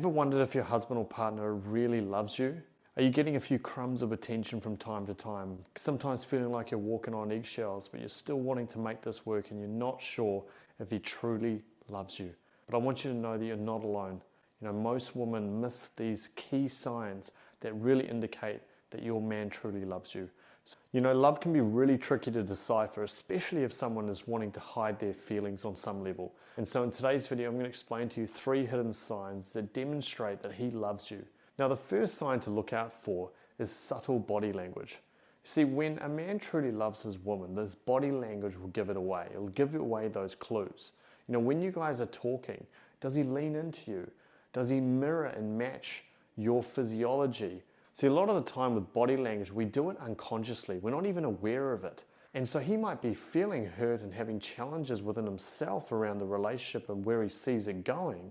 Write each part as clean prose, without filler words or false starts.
Ever wondered if your husband or partner really loves you? Are you getting a few crumbs of attention from time to time? Sometimes feeling like you're walking on eggshells, but you're still wanting to make this work and you're not sure if he truly loves you. But I want you to know that you're not alone. Most women miss these key signs that really indicate that your man truly loves you. Love can be really tricky to decipher, especially if someone is wanting to hide their feelings on some level. And so in today's video, I'm going to explain to you 3 hidden signs that demonstrate that he loves you. Now, the first sign to look out for is subtle body language. See, when a man truly loves his woman, this body language will give it away. It'll give away those clues. When you guys are talking, does he lean into you? Does he mirror and match your physiology? See, a lot of the time with body language, we do it unconsciously. We're not even aware of it. And so he might be feeling hurt and having challenges within himself around the relationship and where he sees it going.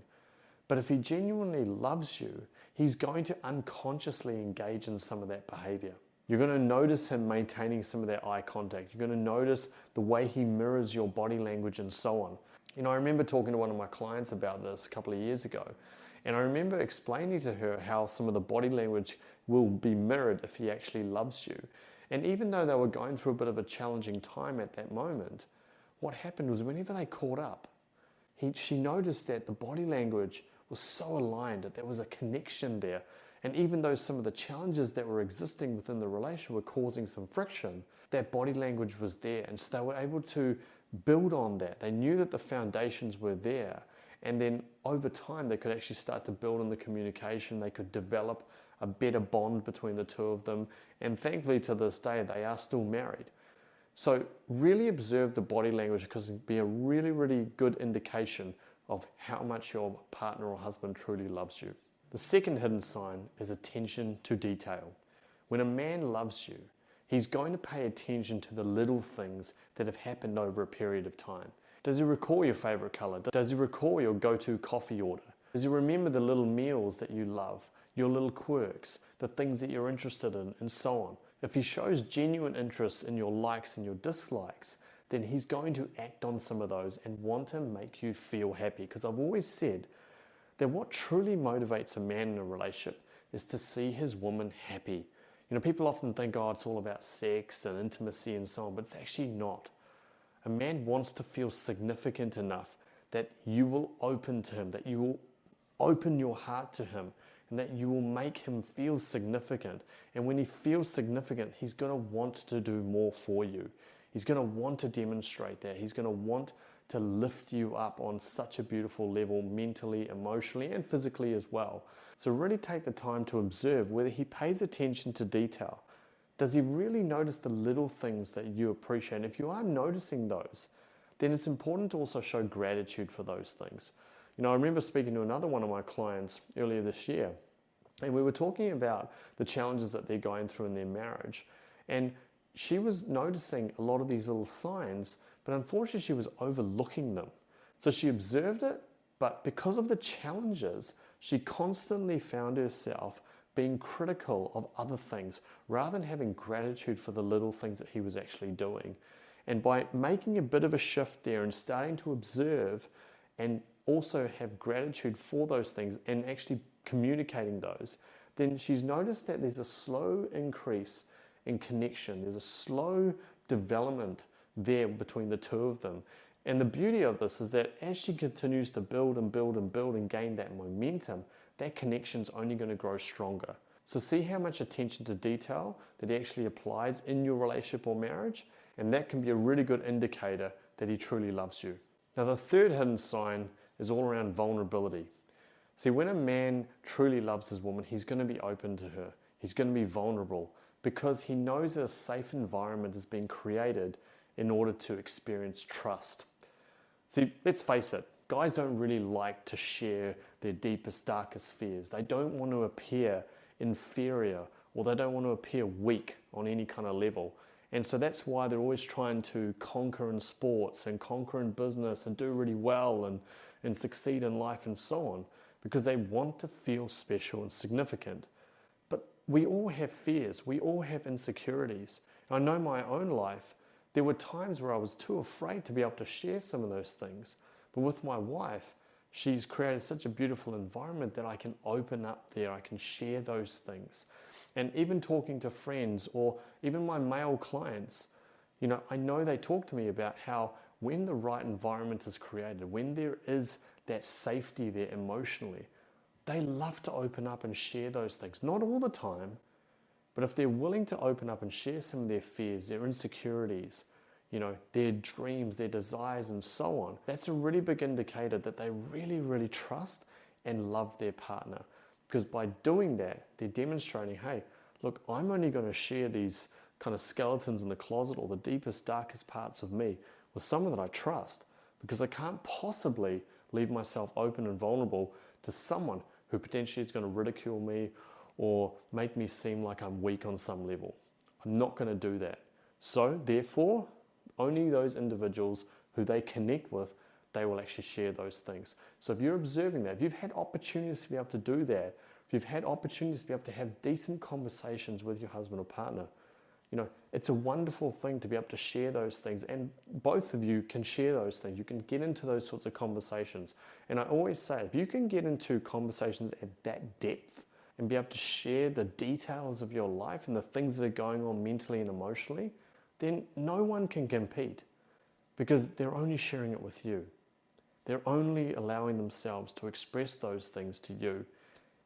But if he genuinely loves you, he's going to unconsciously engage in some of that behavior. You're going to notice him maintaining some of that eye contact. You're going to notice the way he mirrors your body language and so on. I remember talking to one of my clients about this a couple of years ago. And I remember explaining to her how some of the body language will be mirrored if he actually loves you. And even though they were going through a bit of a challenging time at that moment, what happened was whenever they caught up, she noticed that the body language was so aligned, that there was a connection there. And even though some of the challenges that were existing within the relationship were causing some friction, that body language was there. And so they were able to build on that. They knew that the foundations were there. And then over time, they could actually start to build on the communication. They could develop a better bond between the two of them. And thankfully, to this day, they are still married. So really observe the body language, because it can be a really, really good indication of how much your partner or husband truly loves you. The second hidden sign is attention to detail. When a man loves you, he's going to pay attention to the little things that have happened over a period of time. Does he recall your favorite color? Does he recall your go-to coffee order? Does he remember the little meals that you love, your little quirks, the things that you're interested in, and so on? If he shows genuine interest in your likes and your dislikes, then he's going to act on some of those and want to make you feel happy. Because I've always said that what truly motivates a man in a relationship is to see his woman happy. People often think, oh, it's all about sex and intimacy and so on, but it's actually not. A man wants to feel significant enough that you will open to him, that you will open your heart to him, and that you will make him feel significant. And when he feels significant, he's going to want to do more for you. He's going to want to demonstrate that. He's going to want to lift you up on such a beautiful level, mentally, emotionally, and physically as well. So really take the time to observe whether he pays attention to detail. Does he really notice the little things that you appreciate? And if you are noticing those, then it's important to also show gratitude for those things. I remember speaking to another one of my clients earlier this year, and we were talking about the challenges that they're going through in their marriage. And she was noticing a lot of these little signs, but unfortunately she was overlooking them. So she observed it, but because of the challenges, she constantly found herself being critical of other things rather than having gratitude for the little things that he was actually doing. And by making a bit of a shift there and starting to observe and also have gratitude for those things and actually communicating those, then she's noticed that there's a slow increase in connection. There's a slow development there between the two of them. And the beauty of this is that as she continues to build and build and build and gain that momentum, that connection's only going to grow stronger. So see how much attention to detail that he actually applies in your relationship or marriage, and that can be a really good indicator that he truly loves you. Now, the third hidden sign is all around vulnerability. See, when a man truly loves his woman, he's going to be open to her. He's going to be vulnerable because he knows that a safe environment is being created in order to experience trust. See, let's face it, guys don't really like to share their deepest, darkest fears. They don't want to appear inferior, or they don't want to appear weak on any kind of level. And so that's why they're always trying to conquer in sports and conquer in business and do really well and succeed in life and so on, because they want to feel special and significant. But we all have fears. We all have insecurities. I know my own life, there were times where I was too afraid to be able to share some of those things. But with my wife, She's created such a beautiful environment that I can open up there, I can share those things. And even talking to friends or even my male clients, you know, I know they talk to me about how when the right environment is created, when there is that safety there emotionally, they love to open up and share those things. Not all the time, but if they're willing to open up and share some of their fears, their insecurities, you know, their dreams, their desires, and so on, that's a really big indicator that they really, really trust and love their partner. Because by doing that, they're demonstrating, hey, look, I'm only going to share these kind of skeletons in the closet or the deepest, darkest parts of me with someone that I trust, because I can't possibly leave myself open and vulnerable to someone who potentially is going to ridicule me or make me seem like I'm weak on some level. I'm not going to do that. So therefore, only those individuals who they connect with, they will actually share those things. So if you're observing that, if you've had opportunities to be able to do that, if you've had opportunities to be able to have decent conversations with your husband or partner, you know, it's a wonderful thing to be able to share those things, and both of you can share those things. You can get into those sorts of conversations. And I always say, if you can get into conversations at that depth and be able to share the details of your life and the things that are going on mentally and emotionally, then no one can compete, because they're only sharing it with you. They're only allowing themselves to express those things to you.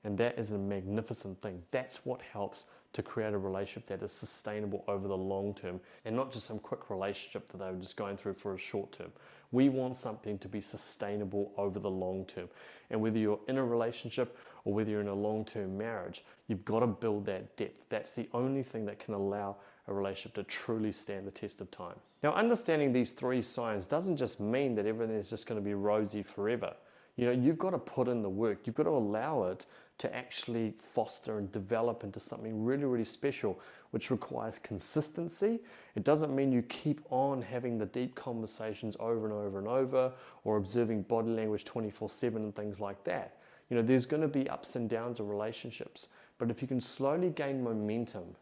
And that is a magnificent thing. That's what helps to create a relationship that is sustainable over the long term, and not just some quick relationship that they were just going through for a short term. We want something to be sustainable over the long term. And whether you're in a relationship or whether you're in a long-term marriage, you've got to build that depth. That's the only thing that can allow a relationship to truly stand the test of time. Now, understanding these 3 signs doesn't just mean that everything is just going to be rosy forever. You know, you've got to put in the work. You've got to allow it to actually foster and develop into something really, really special, which requires consistency. It doesn't mean you keep on having the deep conversations over and over and over, or observing body language 24/7 and things like that. You know, there's going to be ups and downs of relationships, but if you can slowly gain momentum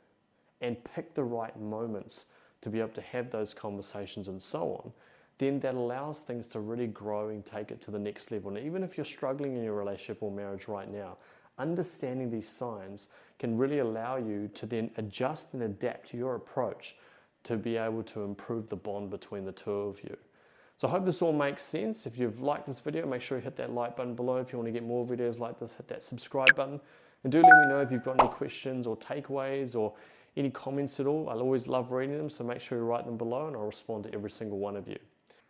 and pick the right moments to be able to have those conversations and so on, then that allows things to really grow and take it to the next level. And even if you're struggling in your relationship or marriage right now, understanding these signs can really allow you to then adjust and adapt your approach to be able to improve the bond between the two of you. So I hope this all makes sense. If you've liked this video, make sure you hit that like button below. If you want to get more videos like this, hit that subscribe button. And do let me know if you've got any questions or takeaways or any comments at all. I'll always love reading them, so make sure you write them below and I'll respond to every single one of you.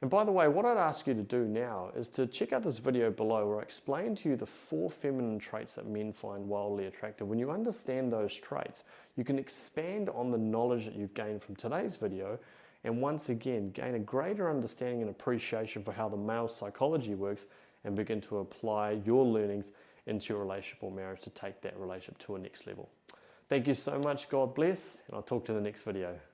And by the way, what I'd ask you to do now is to check out this video below where I explain to you the 4 feminine traits that men find wildly attractive. When you understand those traits, you can expand on the knowledge that you've gained from today's video, and once again, gain a greater understanding and appreciation for how the male psychology works, and begin to apply your learnings into your relationship or marriage to take that relationship to a next level. Thank you so much. God bless, and I'll talk to you in the next video.